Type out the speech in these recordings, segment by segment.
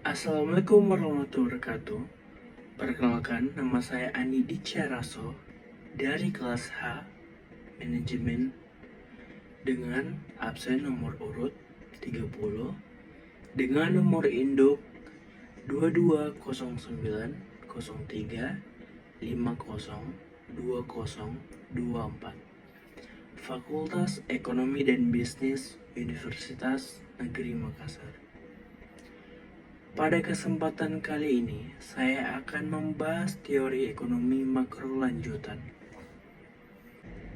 Assalamualaikum warahmatullahi wabarakatuh. Perkenalkan, nama saya Andi Dicaraso dari kelas H Manajemen dengan absen nomor urut 30 dengan nomor induk 220903502024, Fakultas Ekonomi dan Bisnis Universitas Negeri Makassar. Pada kesempatan kali ini, saya akan membahas teori ekonomi makro lanjutan.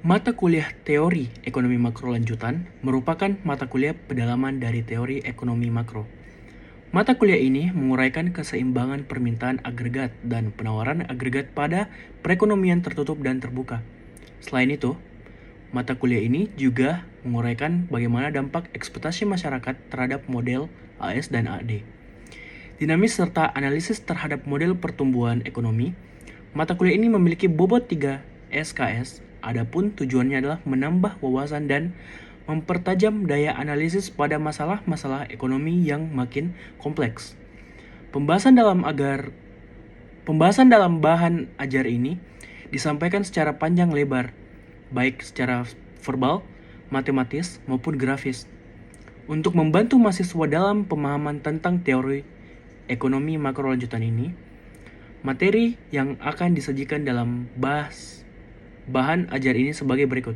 Mata kuliah teori ekonomi makro lanjutan merupakan mata kuliah pedalaman dari teori ekonomi makro. Mata kuliah ini menguraikan keseimbangan permintaan agregat dan penawaran agregat pada perekonomian tertutup dan terbuka. Selain itu, mata kuliah ini juga menguraikan bagaimana dampak ekspektasi masyarakat terhadap model AS dan AD. Dinamis serta analisis terhadap model pertumbuhan ekonomi. Mata kuliah ini memiliki bobot 3 SKS, adapun tujuannya adalah menambah wawasan dan mempertajam daya analisis pada masalah-masalah ekonomi yang makin kompleks. Pembahasan dalam bahan ajar ini disampaikan secara panjang lebar, baik secara verbal, matematis, maupun grafis, untuk membantu mahasiswa dalam pemahaman tentang teori ekonomi makro lanjutan ini. Materi yang akan disajikan dalam bahan ajar ini sebagai berikut: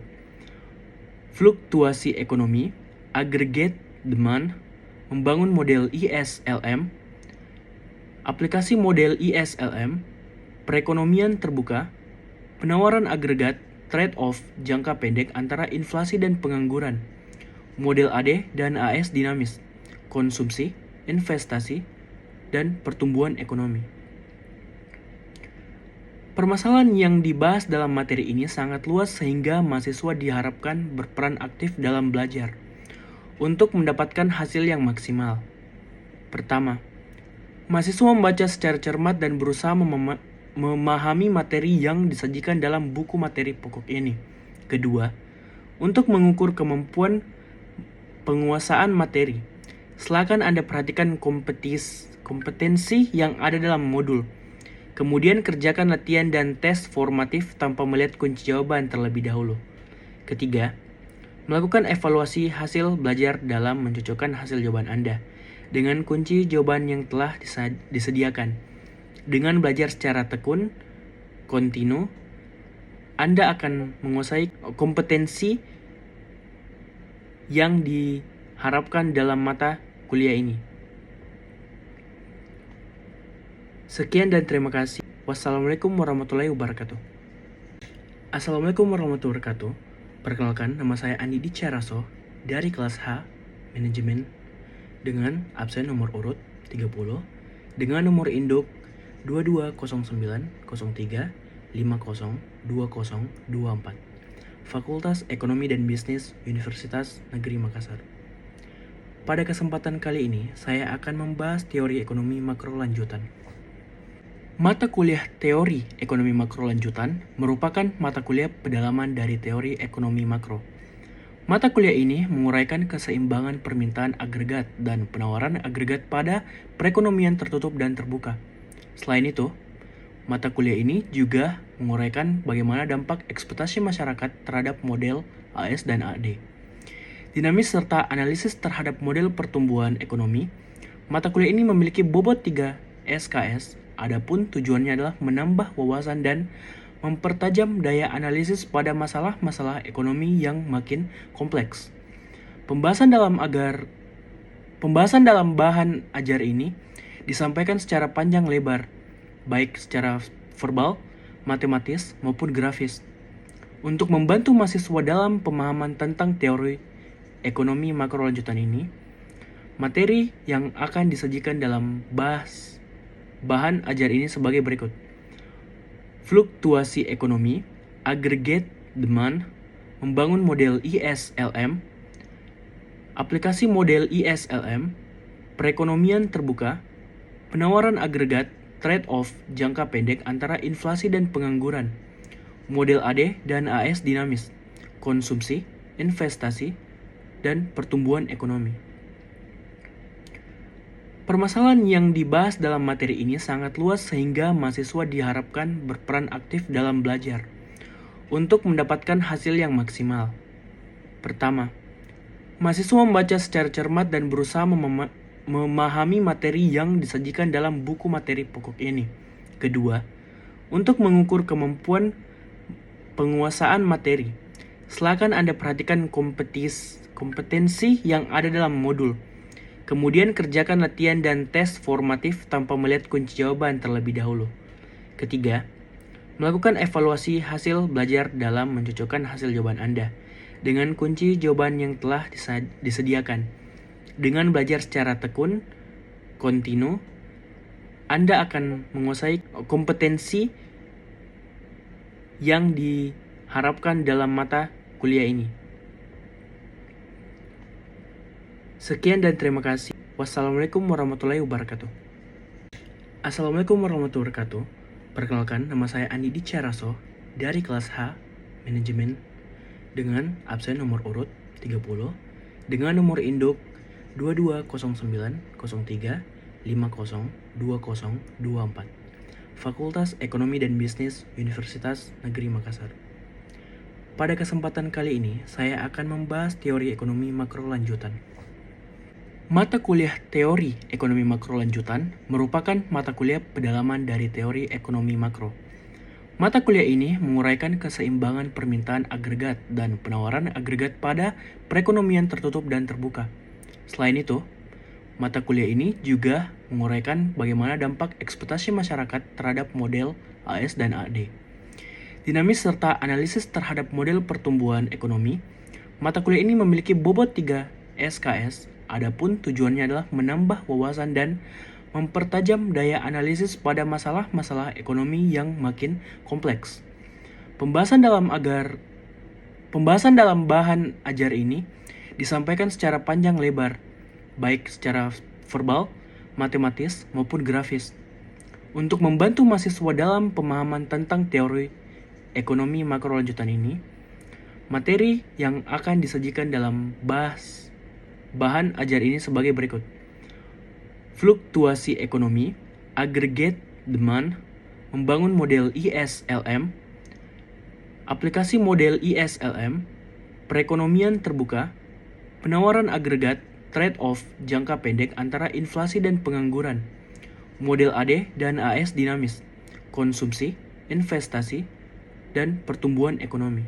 fluktuasi ekonomi, aggregate demand, membangun model ISLM, aplikasi model ISLM, perekonomian terbuka, penawaran agregat, trade-off jangka pendek antara inflasi dan pengangguran, model AD dan AS dinamis, konsumsi, investasi, dan pertumbuhan ekonomi. Permasalahan yang dibahas dalam materi ini sangat luas sehingga mahasiswa diharapkan berperan aktif dalam belajar untuk mendapatkan hasil yang maksimal. Pertama, mahasiswa membaca secara cermat dan berusaha memahami materi yang disajikan dalam buku materi pokok ini. Kedua, untuk mengukur kemampuan penguasaan materi, silakan Anda perhatikan kompetensi yang ada dalam modul. Kemudian kerjakan latihan dan tes formatif tanpa melihat kunci jawaban terlebih dahulu. Ketiga, melakukan evaluasi hasil belajar dalam mencocokkan hasil jawaban Anda dengan kunci jawaban yang telah disediakan. Dengan belajar secara tekun, kontinu, Anda akan menguasai kompetensi yang diharapkan dalam mata kuliah ini. Sekian dan terima kasih. Wassalamualaikum warahmatullahi wabarakatuh. Assalamualaikum warahmatullahi wabarakatuh. Perkenalkan, nama saya Andi Dicaraso dari kelas H Manajemen dengan absen nomor urut 30 dengan nomor induk 220903502024, Fakultas Ekonomi dan Bisnis Universitas Negeri Makassar. Pada kesempatan kali ini, saya akan membahas teori ekonomi makro lanjutan. Mata kuliah teori ekonomi makro lanjutan merupakan mata kuliah pedalaman dari teori ekonomi makro. Mata kuliah ini menguraikan keseimbangan permintaan agregat dan penawaran agregat pada perekonomian tertutup dan terbuka. Selain itu, mata kuliah ini juga menguraikan bagaimana dampak ekspektasi masyarakat terhadap model AS dan AD. Dinamis serta analisis terhadap model pertumbuhan ekonomi. Mata kuliah ini memiliki bobot 3 SKS, adapun tujuannya adalah menambah wawasan dan mempertajam daya analisis pada masalah-masalah ekonomi yang makin kompleks. Pembahasan dalam bahan ajar ini disampaikan secara panjang lebar, baik secara verbal, matematis, maupun grafis, untuk membantu mahasiswa dalam pemahaman tentang teori ekonomi makro lanjutan ini. Materi yang akan disajikan dalam bahan ajar ini sebagai berikut: fluktuasi ekonomi, aggregate demand, membangun model ISLM, aplikasi model ISLM, perekonomian terbuka, penawaran agregat, trade-off jangka pendek antara inflasi dan pengangguran, model AD dan AS dinamis, konsumsi, investasi, dan pertumbuhan ekonomi. Permasalahan yang dibahas dalam materi ini sangat luas sehingga mahasiswa diharapkan berperan aktif dalam belajar untuk mendapatkan hasil yang maksimal. Pertama, mahasiswa membaca secara cermat dan berusaha memahami materi yang disajikan dalam buku materi pokok ini. Kedua, untuk mengukur kemampuan penguasaan materi, silakan Anda perhatikan kompetensi yang ada dalam modul. Kemudian kerjakan latihan dan tes formatif tanpa melihat kunci jawaban terlebih dahulu. Ketiga, melakukan evaluasi hasil belajar dalam mencocokkan hasil jawaban Anda dengan kunci jawaban yang telah disediakan. Dengan belajar secara tekun, kontinu, Anda akan menguasai kompetensi yang diharapkan dalam mata kuliah ini. Sekian dan terima kasih. Wassalamualaikum warahmatullahi wabarakatuh. Assalamualaikum warahmatullahi wabarakatuh. Perkenalkan, nama saya Andi Dicaraso dari kelas H, Manajemen, dengan absen nomor urut 30, dengan nomor induk 220903502024. Fakultas Ekonomi dan Bisnis Universitas Negeri Makassar. Pada kesempatan kali ini, saya akan membahas teori ekonomi makro lanjutan. Mata kuliah teori ekonomi makro lanjutan merupakan mata kuliah pedalaman dari teori ekonomi makro. Mata kuliah ini menguraikan keseimbangan permintaan agregat dan penawaran agregat pada perekonomian tertutup dan terbuka. Selain itu, mata kuliah ini juga menguraikan bagaimana dampak ekspektasi masyarakat terhadap model AS dan AD. Dinamis serta analisis terhadap model pertumbuhan ekonomi. Mata kuliah ini memiliki bobot 3 SKS. Adapun tujuannya adalah menambah wawasan dan mempertajam daya analisis pada masalah-masalah ekonomi yang makin kompleks. Pembahasan dalam bahan ajar ini disampaikan secara panjang lebar, baik secara verbal, matematis, maupun grafis, untuk membantu mahasiswa dalam pemahaman tentang teori ekonomi makro lanjutan ini. Materi yang akan disajikan dalam bahan ajar ini sebagai berikut: fluktuasi ekonomi, aggregate demand, membangun model ISLM, aplikasi model ISLM, perekonomian terbuka, penawaran agregat, trade-off jangka pendek antara inflasi dan pengangguran, model AD dan AS dinamis, konsumsi, investasi, dan pertumbuhan ekonomi.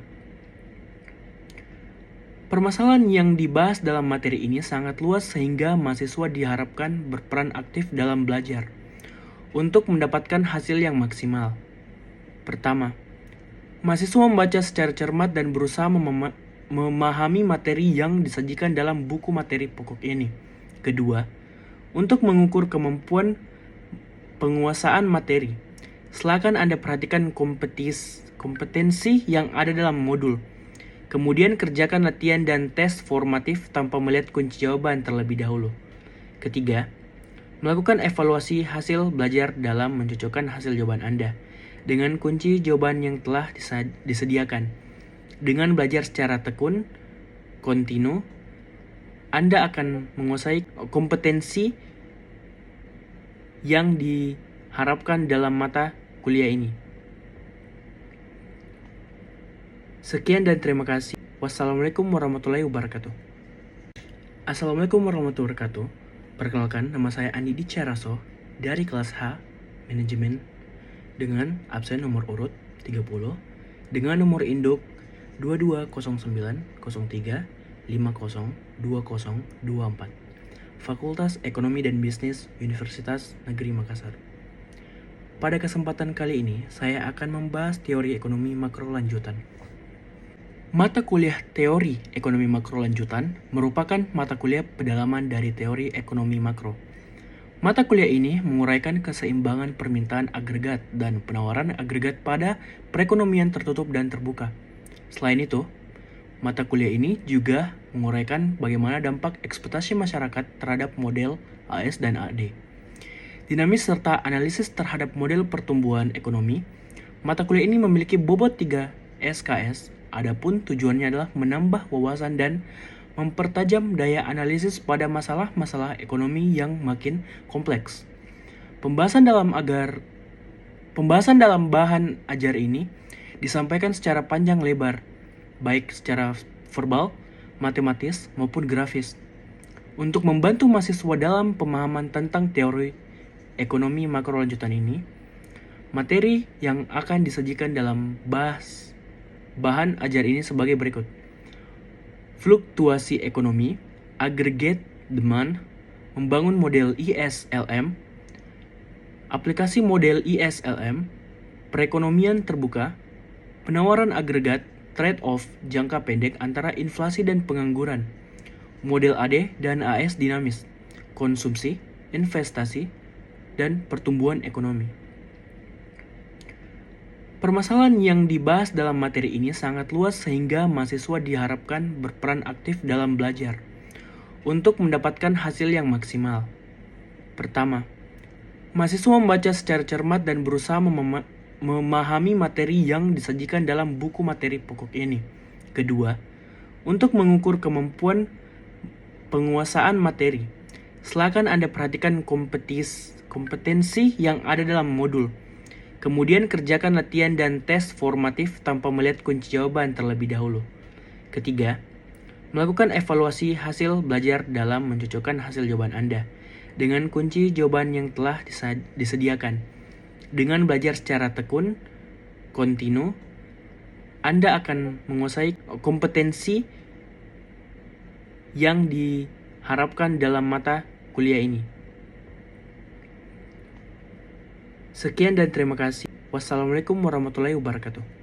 Permasalahan yang dibahas dalam materi ini sangat luas sehingga mahasiswa diharapkan berperan aktif dalam belajar untuk mendapatkan hasil yang maksimal. Pertama, mahasiswa membaca secara cermat dan berusaha memahami materi yang disajikan dalam buku materi pokok ini. Kedua, untuk mengukur kemampuan penguasaan materi, silakan Anda perhatikan kompetensi yang ada dalam modul. Kemudian kerjakan latihan dan tes formatif tanpa melihat kunci jawaban terlebih dahulu. Ketiga, melakukan evaluasi hasil belajar dalam mencocokkan hasil jawaban Anda dengan kunci jawaban yang telah disediakan. Dengan belajar secara tekun, kontinu, Anda akan menguasai kompetensi yang diharapkan dalam mata kuliah ini. Sekian dan terima kasih. Wassalamualaikum warahmatullahi wabarakatuh. Assalamualaikum warahmatullahi wabarakatuh. Perkenalkan, nama saya Andi Dicaraso dari kelas H, Manajemen, dengan absen nomor urut 30, dengan nomor induk 220903502024. Fakultas Ekonomi dan Bisnis Universitas Negeri Makassar. Pada kesempatan kali ini, saya akan membahas teori ekonomi makro lanjutan. Mata kuliah teori ekonomi makro lanjutan merupakan mata kuliah pedalaman dari teori ekonomi makro. Mata kuliah ini menguraikan keseimbangan permintaan agregat dan penawaran agregat pada perekonomian tertutup dan terbuka. Selain itu, mata kuliah ini juga menguraikan bagaimana dampak ekspektasi masyarakat terhadap model AS dan AD. Dinamis serta analisis terhadap model pertumbuhan ekonomi. Mata kuliah ini memiliki bobot 3 SKS. Adapun tujuannya adalah menambah wawasan dan mempertajam daya analisis pada masalah-masalah ekonomi yang makin kompleks. Pembahasan dalam bahan ajar ini disampaikan secara panjang lebar, baik secara verbal, matematis, maupun grafis, untuk membantu mahasiswa dalam pemahaman tentang teori ekonomi makro lanjutan ini. Materi yang akan disajikan dalam bahan ajar ini sebagai berikut: fluktuasi ekonomi, aggregate demand, membangun model ISLM, aplikasi model ISLM, perekonomian terbuka, penawaran agregat, trade-off jangka pendek antara inflasi dan pengangguran, model AD dan AS dinamis, konsumsi, investasi, dan pertumbuhan ekonomi. Permasalahan yang dibahas dalam materi ini sangat luas sehingga mahasiswa diharapkan berperan aktif dalam belajar untuk mendapatkan hasil yang maksimal. Pertama, mahasiswa membaca secara cermat dan berusaha memahami materi yang disajikan dalam buku materi pokok ini. Kedua, untuk mengukur kemampuan penguasaan materi, silakan Anda perhatikan kompetensi yang ada dalam modul. Kemudian kerjakan latihan dan tes formatif tanpa melihat kunci jawaban terlebih dahulu. Ketiga, melakukan evaluasi hasil belajar dalam mencocokkan hasil jawaban Anda dengan kunci jawaban yang telah disediakan. Dengan belajar secara tekun, kontinu, Anda akan menguasai kompetensi yang diharapkan dalam mata kuliah ini. Sekian dan terima kasih. Wassalamualaikum warahmatullahi wabarakatuh.